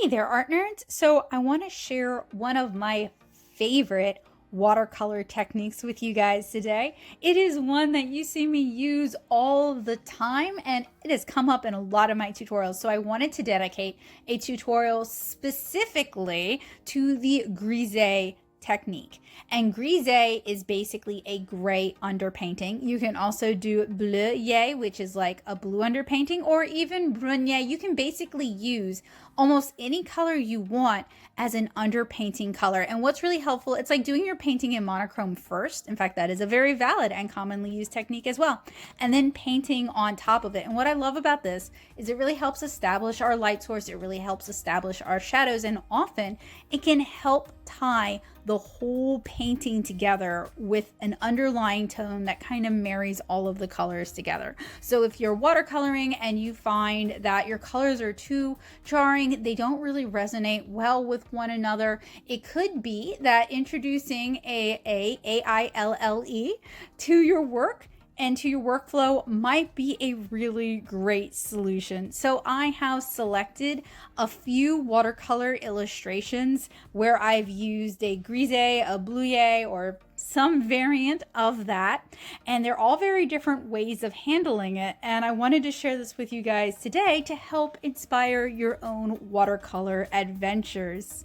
Hey there, art nerds. So I want to share one of my favorite watercolor techniques with you guys today. It is one that you see me use all the time, and it has come up in a lot of my tutorials. So I wanted to dedicate a tutorial specifically to the Grisaille technique. And Grisaille is basically a gray underpainting. You can also do Bleuaille, which is like a blue underpainting, or even Brunier. You can basically use almost any color you want as an underpainting color. And what's really helpful, it's like doing your painting in monochrome first. In fact, that is a very valid and commonly used technique as well. And then painting on top of it. And what I love about this is it really helps establish our light source. It really helps establish our shadows. And often it can help tie the whole painting together with an underlying tone that kind of marries all of the colors together. So if you're watercoloring and you find that your colors are too jarring, they don't really resonate well with one another, it could be that introducing AILLE to your work and to your workflow might be a really great solution. So I have selected a few watercolor illustrations where I've used a Grisaille, a Bleuaille, or some variant of that. And they're all very different ways of handling it. And I wanted to share this with you guys today to help inspire your own watercolor adventures.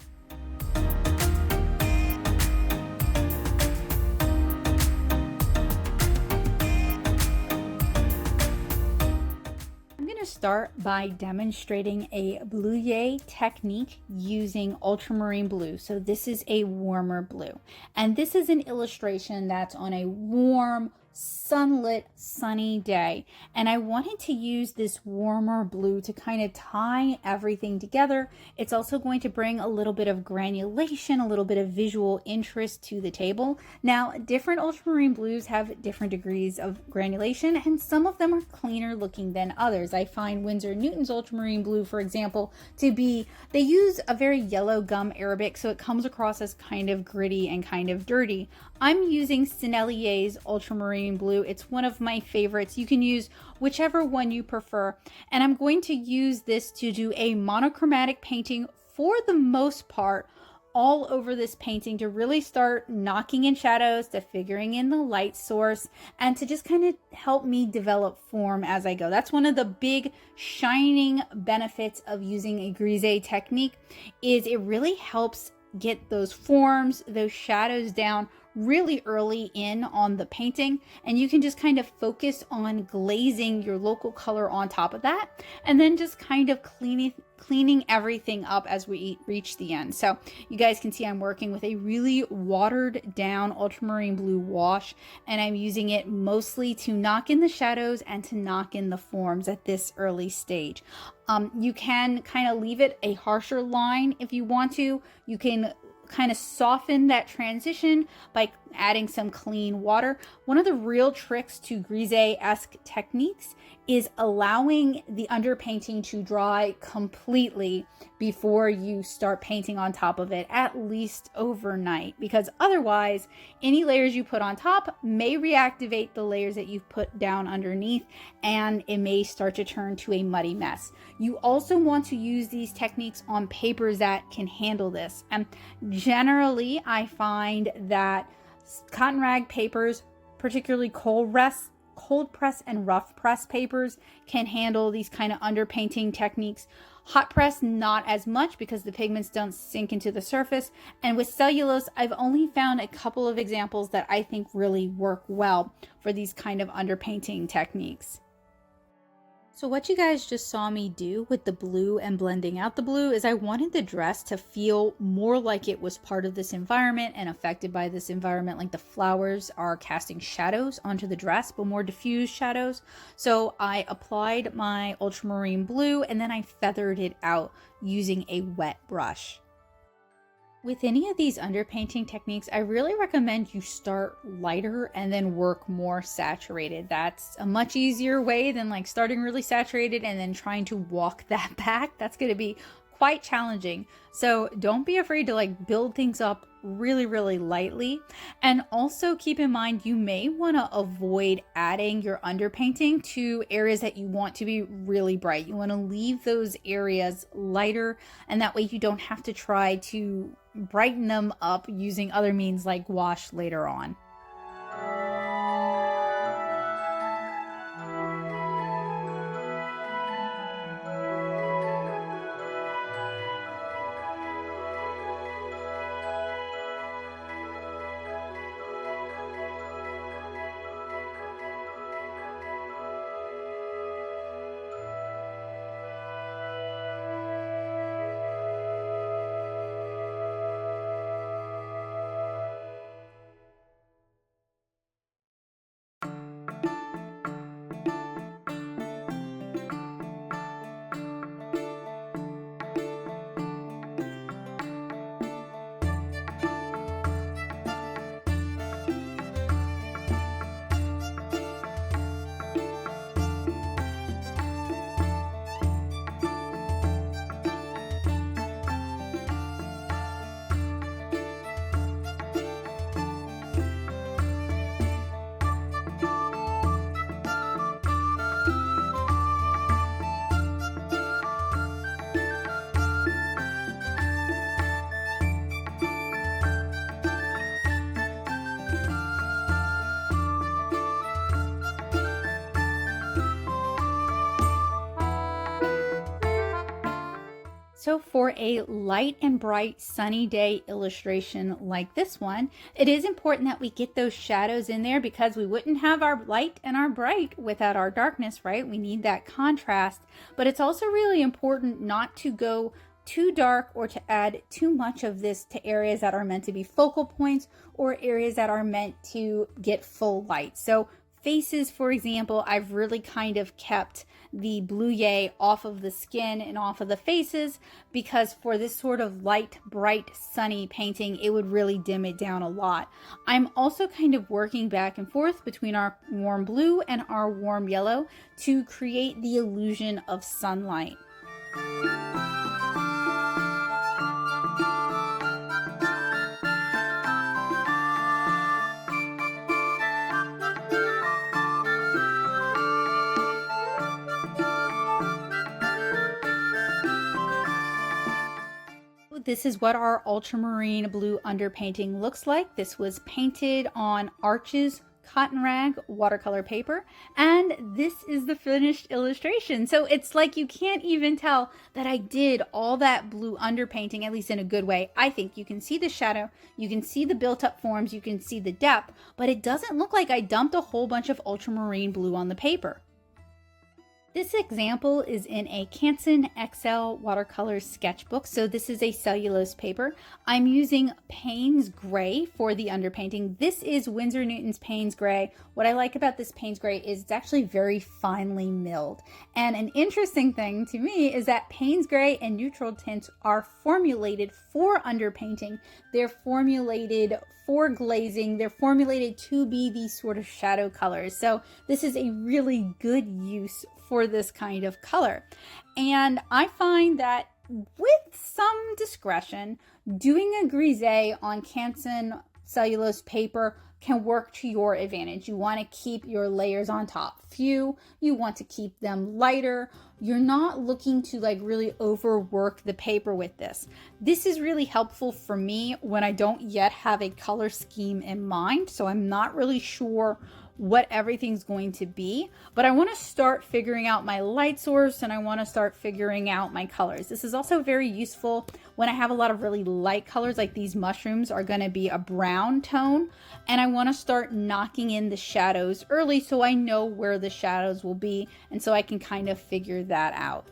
Start by demonstrating a Bleuaille technique using Ultramarine Blue. So this is a warmer blue, and this is an illustration that's on a warm, sunlit, sunny day, and I wanted to use this warmer blue to kind of tie everything together. It's also going to bring a little bit of granulation, a little bit of visual interest to the table. Now, different ultramarine blues have different degrees of granulation, and some of them are cleaner looking than others. I find Winsor & Newton's ultramarine blue, for example, to be, they use a very yellow gum Arabic, so it comes across as kind of gritty and kind of dirty. I'm using Sennelier's ultramarine blue. It's one of my favorites. You can use whichever one you prefer. And I'm going to use this to do a monochromatic painting for the most part all over this painting, to really start knocking in shadows, to figuring in the light source, and to just kind of help me develop form as I go. That's one of the big shining benefits of using a Grisaille technique, is it really helps get those forms, those shadows down really early in on the painting, and you can just kind of focus on glazing your local color on top of that, and then just kind of cleaning everything up as we reach the end. So you guys can see I'm working with a really watered down ultramarine blue wash, and I'm using it mostly to knock in the shadows and to knock in the forms at this early stage. You can kind of leave it a harsher line if you want to. You can kind of soften that transition by adding some clean water. One of the real tricks to Grisaille-esque techniques is allowing the underpainting to dry completely before you start painting on top of it, at least overnight, because otherwise any layers you put on top may reactivate the layers that you've put down underneath, and it may start to turn to a muddy mess. You also want to use these techniques on papers that can handle this. And generally, I find that cotton rag papers, particularly cold press and rough press papers, can handle these kind of underpainting techniques. Hot press, not as much, because the pigments don't sink into the surface. And with cellulose, I've only found a couple of examples that I think really work well for these kind of underpainting techniques. So what you guys just saw me do with the blue and blending out the blue is I wanted the dress to feel more like it was part of this environment and affected by this environment, like the flowers are casting shadows onto the dress, but more diffused shadows. So I applied my ultramarine blue and then I feathered it out using a wet brush. With any of these underpainting techniques, I really recommend you start lighter and then work more saturated. That's a much easier way than like starting really saturated and then trying to walk that back. That's going to be quite challenging. So don't be afraid to like build things up really, really lightly. And also keep in mind, you may want to avoid adding your underpainting to areas that you want to be really bright. You want to leave those areas lighter, and that way you don't have to try to brighten them up using other means like wash later on. So for a light and bright sunny day illustration like this one, it is important that we get those shadows in there, because we wouldn't have our light and our bright without our darkness, right? We need that contrast, but it's also really important not to go too dark or to add too much of this to areas that are meant to be focal points or areas that are meant to get full light. So faces, for example, I've really kind of kept the Bleuaille off of the skin and off of the faces, because for this sort of light, bright, sunny painting, it would really dim it down a lot. I'm also kind of working back and forth between our warm blue and our warm yellow to create the illusion of sunlight. This is what our ultramarine blue underpainting looks like. This was painted on Arches cotton rag watercolor paper, and this is the finished illustration. So it's like you can't even tell that I did all that blue underpainting, at least in a good way. I think you can see the shadow, you can see the built up forms, you can see the depth, but it doesn't look like I dumped a whole bunch of ultramarine blue on the paper. This example is in a Canson XL watercolor sketchbook. So this is a cellulose paper. I'm using Payne's Gray for the underpainting. This is Winsor Newton's Payne's Gray. What I like about this Payne's Gray is it's actually very finely milled. And an interesting thing to me is that Payne's Gray and neutral tints are formulated for underpainting. They're formulated for glazing. They're formulated to be these sort of shadow colors. So this is a really good use for this kind of color. And I find that with some discretion, doing a grisaille on Canson cellulose paper can work to your advantage. You want to keep your layers on top few, you want to keep them lighter. You're not looking to like really overwork the paper with this. This is really helpful for me when I don't yet have a color scheme in mind, so I'm not really sure what everything's going to be, but I want to start figuring out my light source and I want to start figuring out my colors. This is also very useful when I have a lot of really light colors, like these mushrooms are going to be a brown tone, and I want to start knocking in the shadows early so I know where the shadows will be, and so I can kind of figure that out.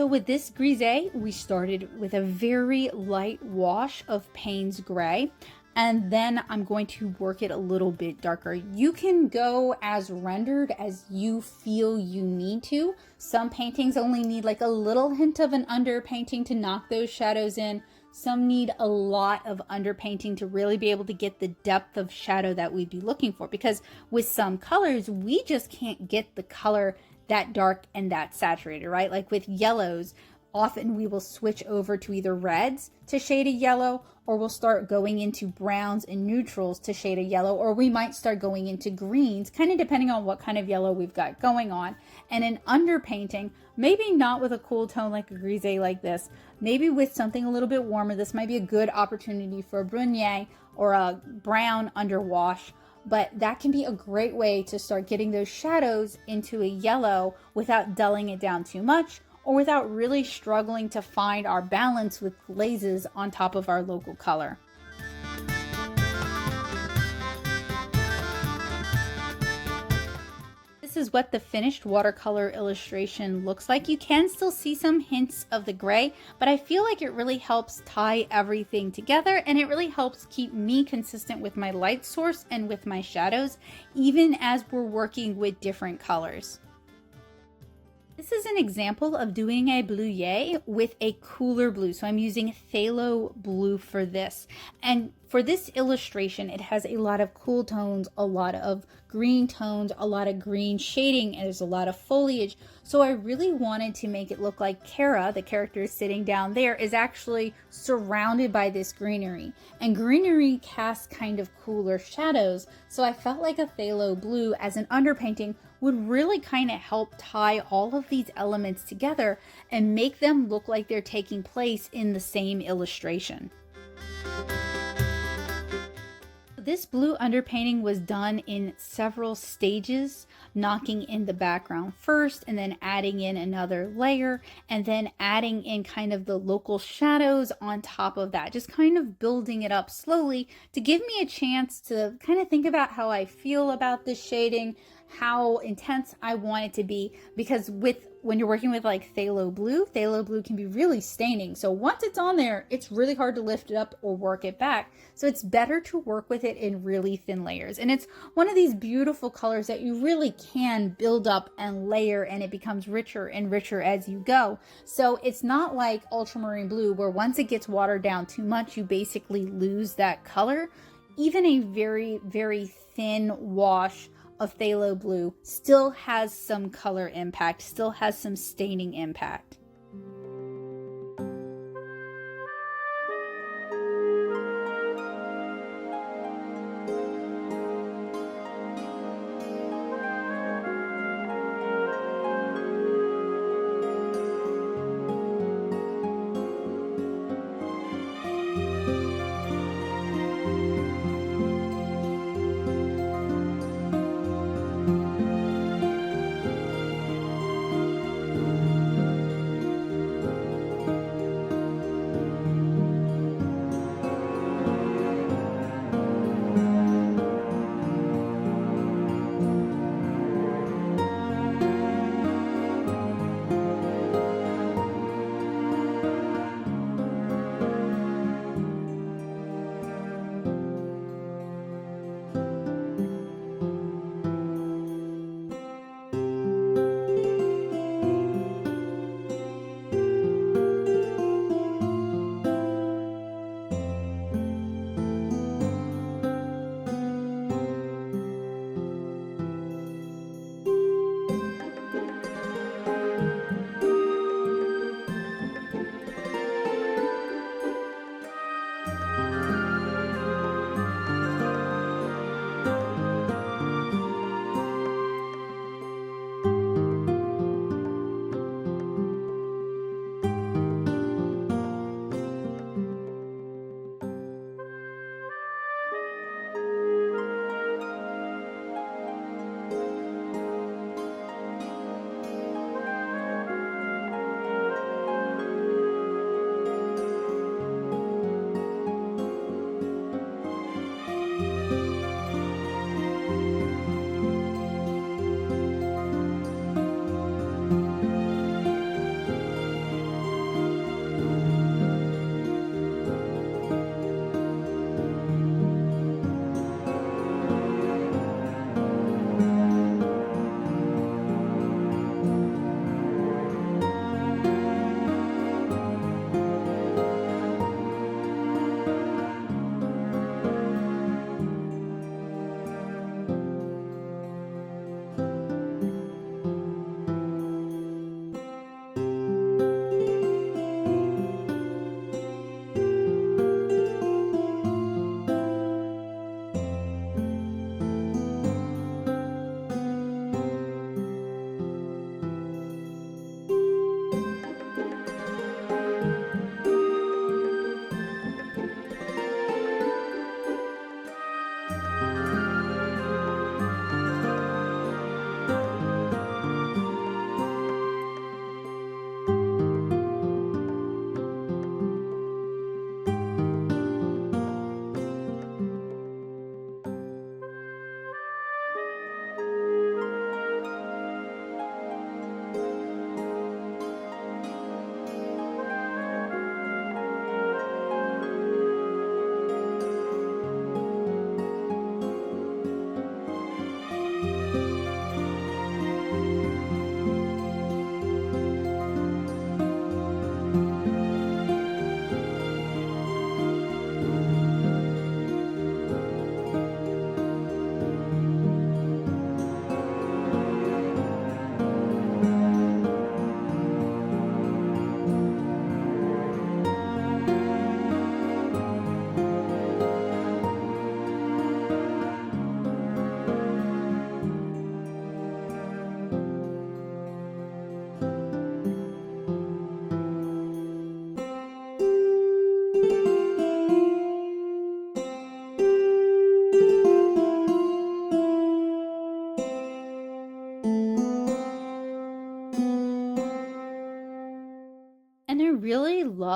So with this grisaille, we started with a very light wash of Payne's gray, and then I'm going to work it a little bit darker. You can go as rendered as you feel you need to. Some paintings only need like a little hint of an underpainting to knock those shadows in. Some need a lot of underpainting to really be able to get the depth of shadow that we'd be looking for, because with some colors, we just can't get the color that dark and that saturated, right? Like with yellows, often we will switch over to either reds to shade a yellow, or we'll start going into browns and neutrals to shade a yellow, or we might start going into greens, kind of depending on what kind of yellow we've got going on. And in underpainting, maybe not with a cool tone like a grisaille like this, maybe with something a little bit warmer, this might be a good opportunity for a Bleuaille or a brown underwash. But that can be a great way to start getting those shadows into a yellow without dulling it down too much, or without really struggling to find our balance with glazes on top of our local color. This is what the finished watercolor illustration looks like. You can still see some hints of the gray, but I feel like it really helps tie everything together, and it really helps keep me consistent with my light source and with my shadows, even as we're working with different colors. This is an example of doing a Bleuaille with a cooler blue. So I'm using Pthalo Blue for this. And for this illustration, it has a lot of cool tones, a lot of green tones, a lot of green shading, and there's a lot of foliage. So I really wanted to make it look like Kara, the character sitting down there, is actually surrounded by this greenery. And greenery casts kind of cooler shadows. So I felt like a Pthalo Blue as an underpainting would really kind of help tie all of these elements together and make them look like they're taking place in the same illustration. This blue underpainting was done in several stages, knocking in the background first and then adding in another layer and then adding in kind of the local shadows on top of that, just kind of building it up slowly to give me a chance to kind of think about how I feel about this shading, how intense I want it to be, because when you're working with like Pthalo Blue can be really staining. So once it's on there, it's really hard to lift it up or work it back. So it's better to work with it in really thin layers. And it's one of these beautiful colors that you really can build up and layer, and it becomes richer and richer as you go. So it's not like Ultramarine Blue, where once it gets watered down too much, you basically lose that color. Even a very, very thin wash of Pthalo Blue still has some color impact, still has some staining impact.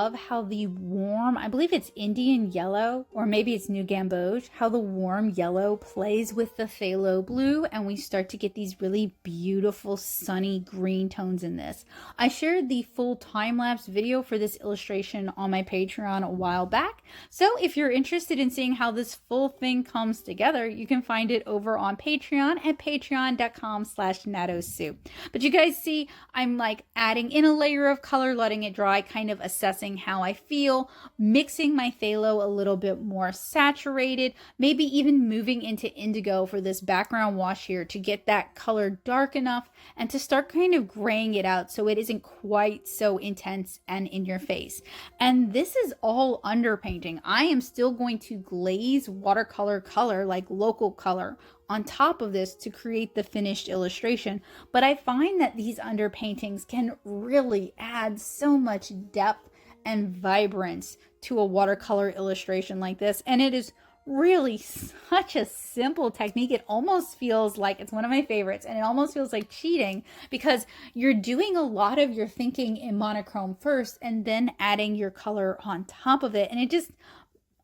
love how the warm, I believe it's Indian yellow, or maybe it's New Gamboge, how the warm yellow plays with the phthalo blue, and we start to get these really beautiful sunny green tones in this. I shared the full time-lapse video for this illustration on my Patreon a while back, so if you're interested in seeing how this full thing comes together, you can find it over on Patreon at patreon.com/natosoup. But you guys see, I'm like adding in a layer of color, letting it dry, kind of assessing how I feel, mixing my phthalo a little bit more saturated, maybe even moving into indigo for this background wash here to get that color dark enough and to start kind of graying it out so it isn't quite so intense and in your face. And this is all underpainting. I am still going to glaze watercolor color, like local color, on top of this to create the finished illustration. But I find that these underpaintings can really add so much depth and vibrance to a watercolor illustration like this. And it is really such a simple technique. It almost feels like it's one of my favorites, and it almost feels like cheating because you're doing a lot of your thinking in monochrome first and then adding your color on top of it. And it just,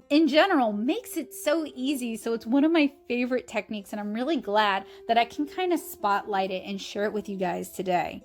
in general, makes it so easy. So it's one of my favorite techniques, and I'm really glad that I can kind of spotlight it and share it with you guys today.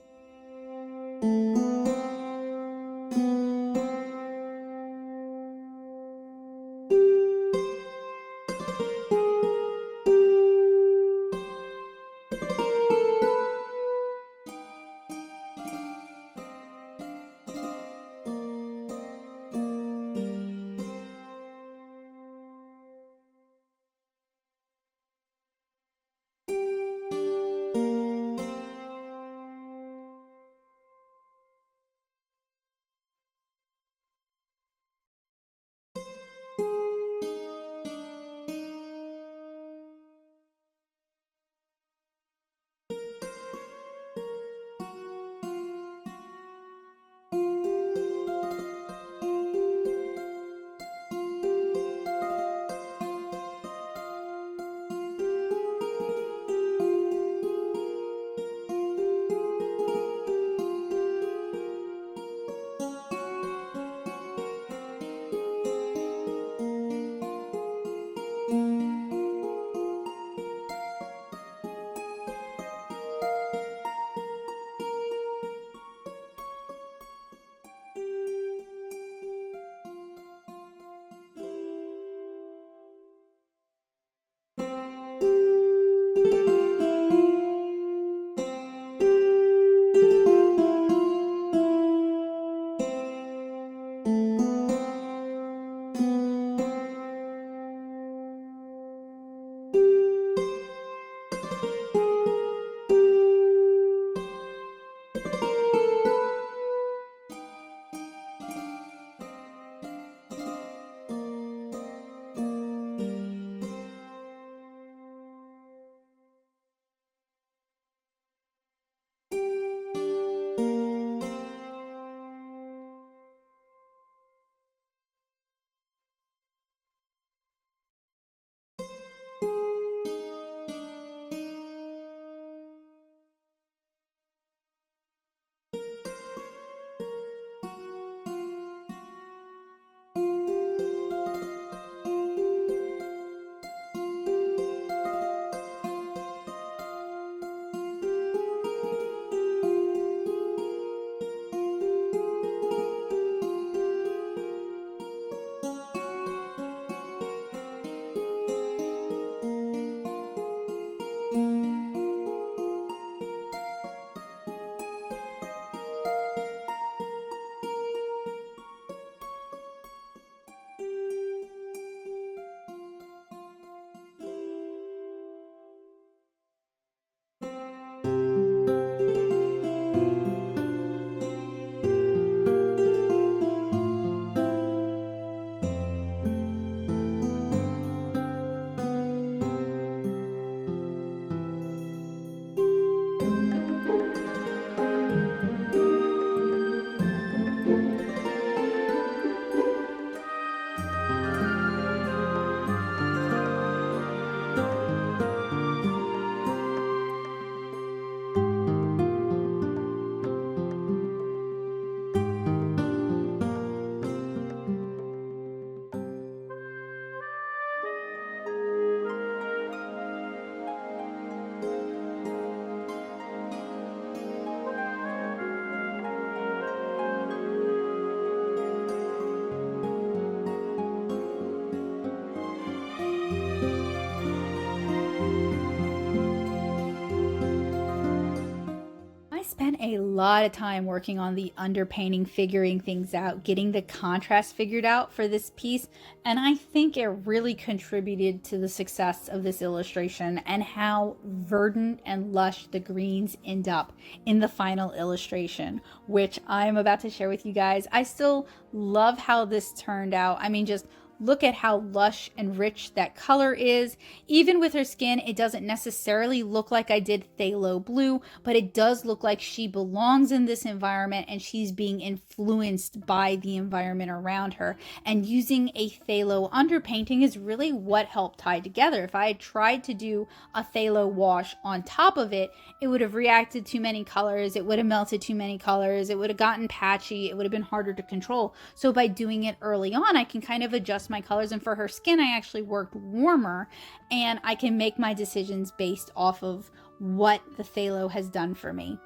a lot of time working on the underpainting, figuring things out, getting the contrast figured out for this piece, and I think it really contributed to the success of this illustration and how verdant and lush the greens end up in the final illustration, which I'm about to share with you guys. I still love how this turned out. I mean, just look at how lush and rich that color is. Even with her skin, it doesn't necessarily look like I did Pthalo Blue, but it does look like she belongs in this environment and she's being influenced by the environment around her. And using a phthalo underpainting is really what helped tie together. If I had tried to do a phthalo wash on top of it, it would have reacted too many colors, it would have melted too many colors, it would have gotten patchy, it would have been harder to control. So by doing it early on, I can kind of adjust my colors, and for her skin I actually worked warmer, and I can make my decisions based off of what the phthalo has done for me.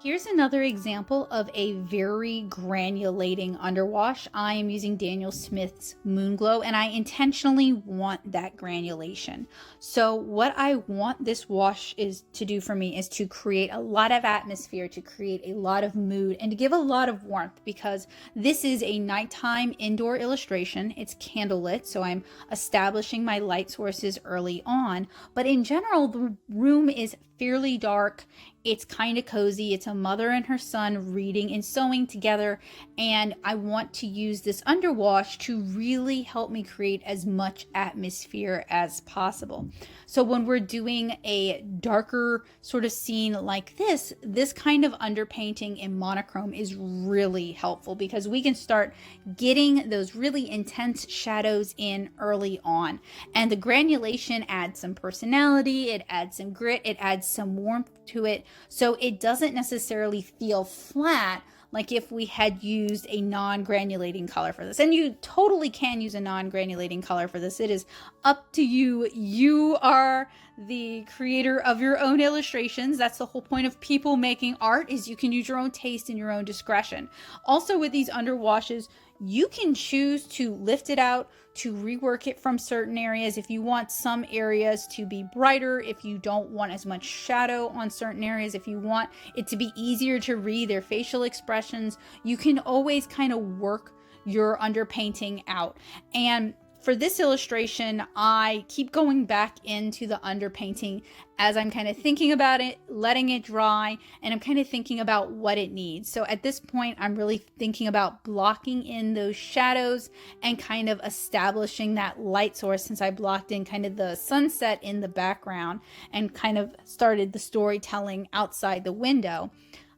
Here's another example of a very granulating underwash. I am using Daniel Smith's Moonglow, and I intentionally want that granulation. So what I want this wash is to do for me is to create a lot of atmosphere, to create a lot of mood, and to give a lot of warmth, because this is a nighttime indoor illustration. It's candlelit, so I'm establishing my light sources early on. But in general, the room is fairly dark. It's kind of cozy. It's a mother and her son reading and sewing together, and I want to use this underwash to really help me create as much atmosphere as possible. So when we're doing a darker sort of scene like this kind of underpainting in monochrome is really helpful, because we can start getting those really intense shadows in early on. And the granulation adds some personality, it adds some grit, it adds some warmth to it, so it doesn't necessarily feel flat like if we had used a non-granulating color for this. And you totally can use a non-granulating color for this. It is up to you. You are the creator of your own illustrations. That's the whole point of people making art, is you can use your own taste and your own discretion. Also with these underwashes, you can choose to lift it out, to rework it from certain areas. If you want some areas to be brighter, if you don't want as much shadow on certain areas, if you want it to be easier to read their facial expressions, you can always kind of work your underpainting out. And for this illustration, I keep going back into the underpainting as I'm kind of thinking about it, letting it dry, and I'm kind of thinking about what it needs. So at this point, I'm really thinking about blocking in those shadows and kind of establishing that light source, since I blocked in kind of the sunset in the background and kind of started the storytelling outside the window.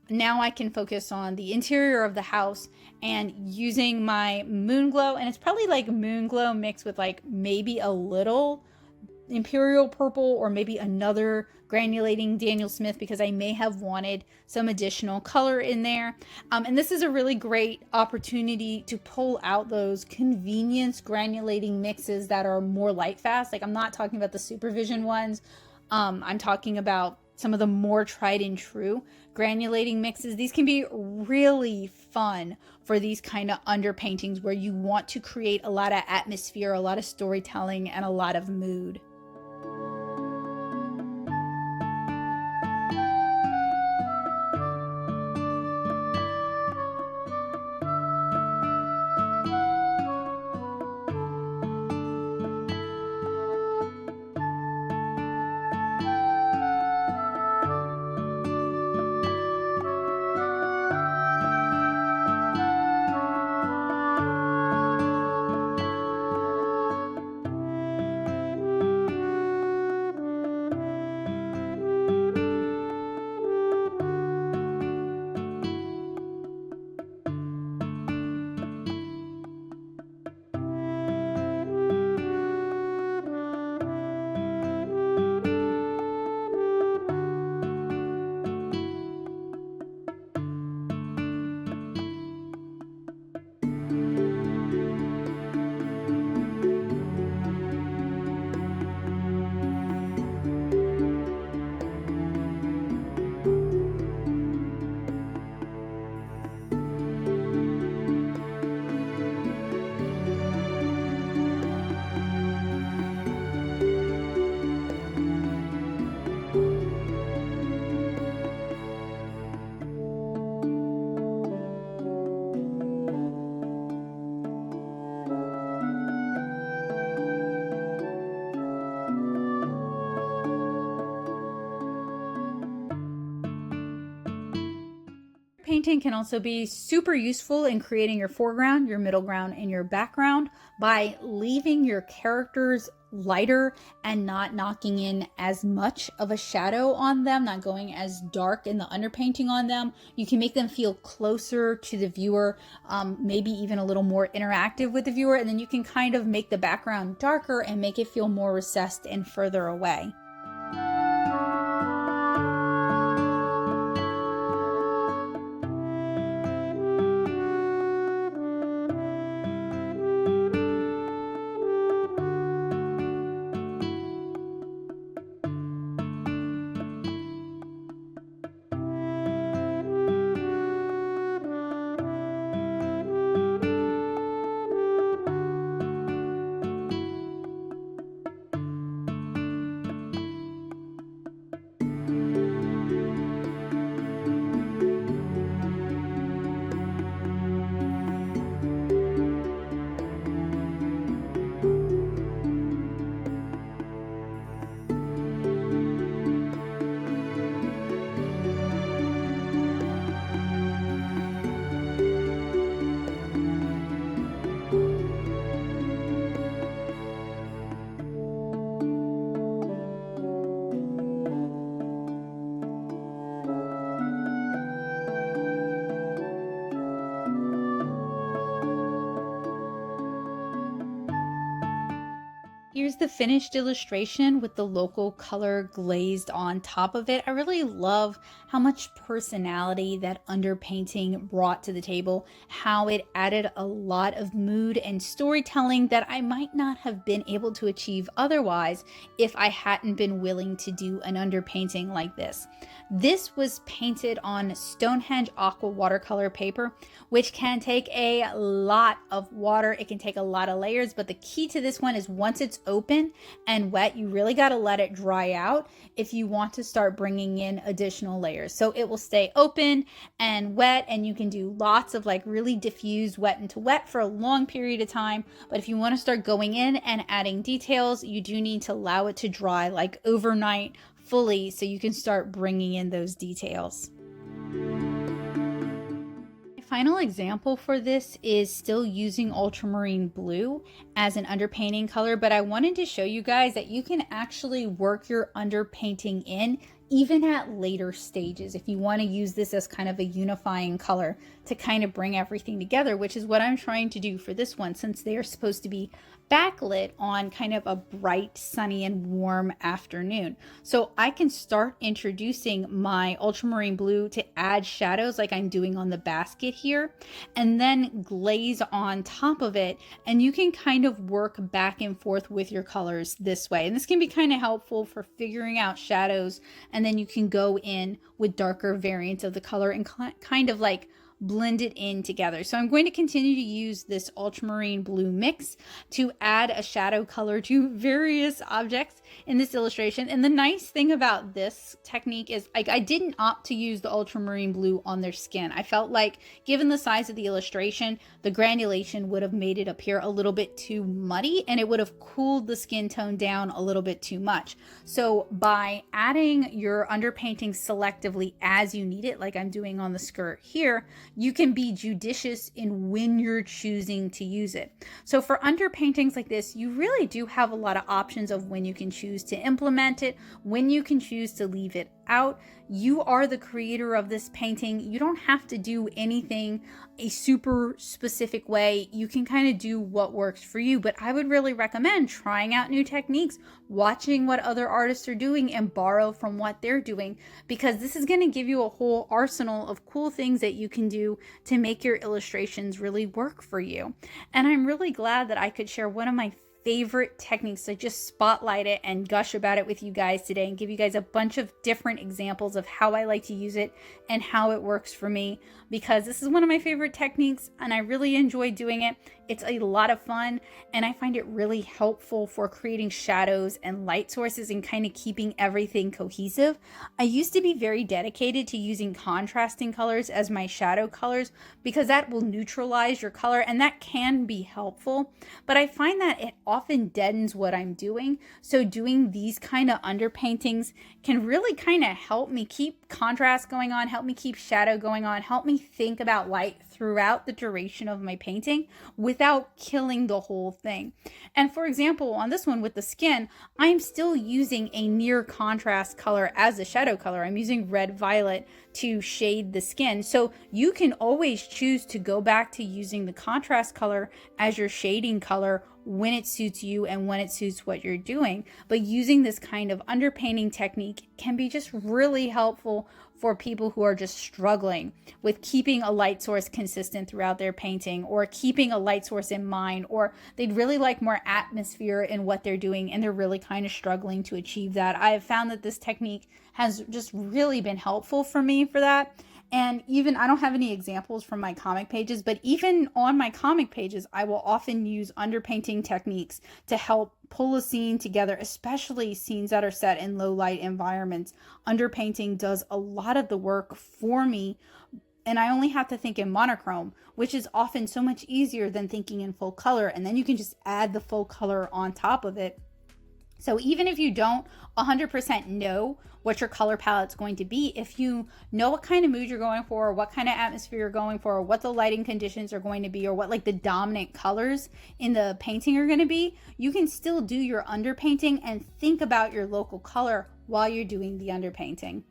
Now I can focus on the interior of the house and using my Moonglow, and it's probably like Moonglow mixed with like maybe a little Imperial Purple or maybe another granulating Daniel Smith, because I may have wanted some additional color in there. And this is a really great opportunity to pull out those convenience granulating mixes that are more light fast. Like, I'm not talking about the Supervision ones. I'm talking about some of the more tried and true granulating mixes. These can be really fun for these kind of underpaintings where you want to create a lot of atmosphere, a lot of storytelling, and a lot of mood. underpainting can also be super useful in creating your foreground, your middle ground, and your background by leaving your characters lighter and not knocking in as much of a shadow on them, not going as dark in the underpainting on them. You can make them feel closer to the viewer, maybe even a little more interactive with the viewer, and then you can kind of make the background darker and make it feel more recessed and further away. Here's the finished illustration with the local color glazed on top of it. I really love how much personality that underpainting brought to the table, how it added a lot of mood and storytelling that I might not have been able to achieve otherwise if I hadn't been willing to do an underpainting like this. This was painted on Stonehenge aqua watercolor paper, which can take a lot of water. It can take a lot of layers, but the key to this one is once it's open and wet, you really got to let it dry out if you want to start bringing in additional layers. So it will stay open and wet, and you can do lots of like really diffuse wet into wet for a long period of time. But if you want to start going in and adding details, you do need to allow it to dry like overnight fully so you can start bringing in those details. Final example for this is still using Ultramarine Blue as an underpainting color, but I wanted to show you guys that you can actually work your underpainting in even at later stages if you want to use this as kind of a unifying color to kind of bring everything together, which is what I'm trying to do for this one, since they are supposed to be backlit on kind of a bright, sunny, and warm afternoon. So I can start introducing my Ultramarine Blue to add shadows like I'm doing on the basket here, and then glaze on top of it, and you can kind of work back and forth with your colors this way. And this can be kind of helpful for figuring out shadows, and then you can go in with darker variants of the color and kind of like blend it in together. So I'm going to continue to use this Ultramarine Blue mix to add a shadow color to various objects in this illustration. And the nice thing about this technique is I didn't opt to use the Ultramarine Blue on their skin. I felt like given the size of the illustration, the granulation would have made it appear a little bit too muddy, and it would have cooled the skin tone down a little bit too much. So by adding your underpainting selectively as you need it, like I'm doing on the skirt here, you can be judicious in when you're choosing to use it. So for underpaintings like this, you really do have a lot of options of when you can choose to implement it, when you can choose to leave it out. You are the creator of this painting. You don't have to do anything a super specific way. You can kind of do what works for you, but I would really recommend trying out new techniques, watching what other artists are doing, and borrow from what they're doing, because this is going to give you a whole arsenal of cool things that you can do to make your illustrations really work for you. And I'm really glad that I could share one of my favorite techniques to just spotlight it and gush about it with you guys today, and give you guys a bunch of different examples of how I like to use it and how it works for me, because this is one of my favorite techniques and I really enjoy doing it. It's a lot of fun, and I find it really helpful for creating shadows and light sources and kind of keeping everything cohesive. I used to be very dedicated to using contrasting colors as my shadow colors because that will neutralize your color, and that can be helpful, but I find that it often deadens what I'm doing. So doing these kind of underpaintings can really kind of help me keep contrast going on, help me keep shadow going on, help me think about light throughout the duration of my painting without killing the whole thing. And for example, on this one with the skin, I'm still using a near contrast color as a shadow color. I'm using red violet to shade the skin. So you can always choose to go back to using the contrast color as your shading color when it suits you and when it suits what you're doing. But using this kind of underpainting technique can be just really helpful for people who are just struggling with keeping a light source consistent throughout their painting, or keeping a light source in mind, or they'd really like more atmosphere in what they're doing and they're really kind of struggling to achieve that. I have found that this technique has just really been helpful for me for that. And even, I don't have any examples from my comic pages, but even on my comic pages, I will often use underpainting techniques to help pull a scene together, especially scenes that are set in low light environments. Underpainting does a lot of the work for me, and I only have to think in monochrome, which is often so much easier than thinking in full color, and then you can just add the full color on top of it. So even if you don't 100% know what your color palette's going to be, if you know what kind of mood you're going for, or what kind of atmosphere you're going for, or what the lighting conditions are going to be, or what like the dominant colors in the painting are going to be, you can still do your underpainting and think about your local color while you're doing the underpainting.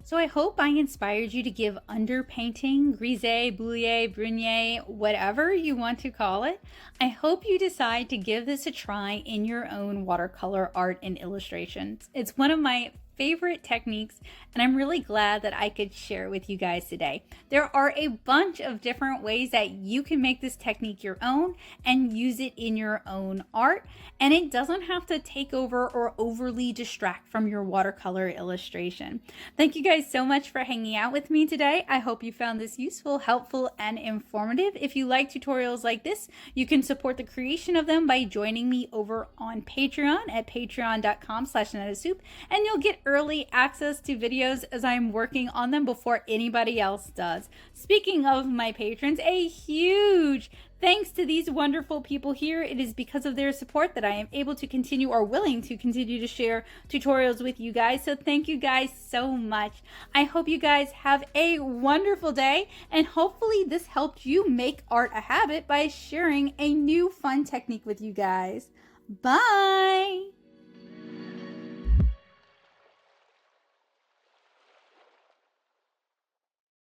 So I hope I inspired you to give underpainting, grisaille, bleuaille, brunier, whatever you want to call it. I hope you decide to give this a try in your own watercolor art and illustrations. It's one of my favorite techniques, and I'm really glad that I could share it with you guys today. There are a bunch of different ways that you can make this technique your own and use it in your own art, and it doesn't have to take over or overly distract from your watercolor illustration. Thank you guys so much for hanging out with me today. I hope you found this useful, helpful, and informative. If you like tutorials like this, you can support the creation of them by joining me over on Patreon at patreon.com/netofsoup, and you'll get early access to videos as I'm working on them before anybody else does. Speaking of my patrons, a huge thanks to these wonderful people here. It is because of their support that I am able to continue, or willing to continue, to share tutorials with you guys. So thank you guys so much. I hope you guys have a wonderful day, and hopefully this helped you make art a habit by sharing a new fun technique with you guys. Bye!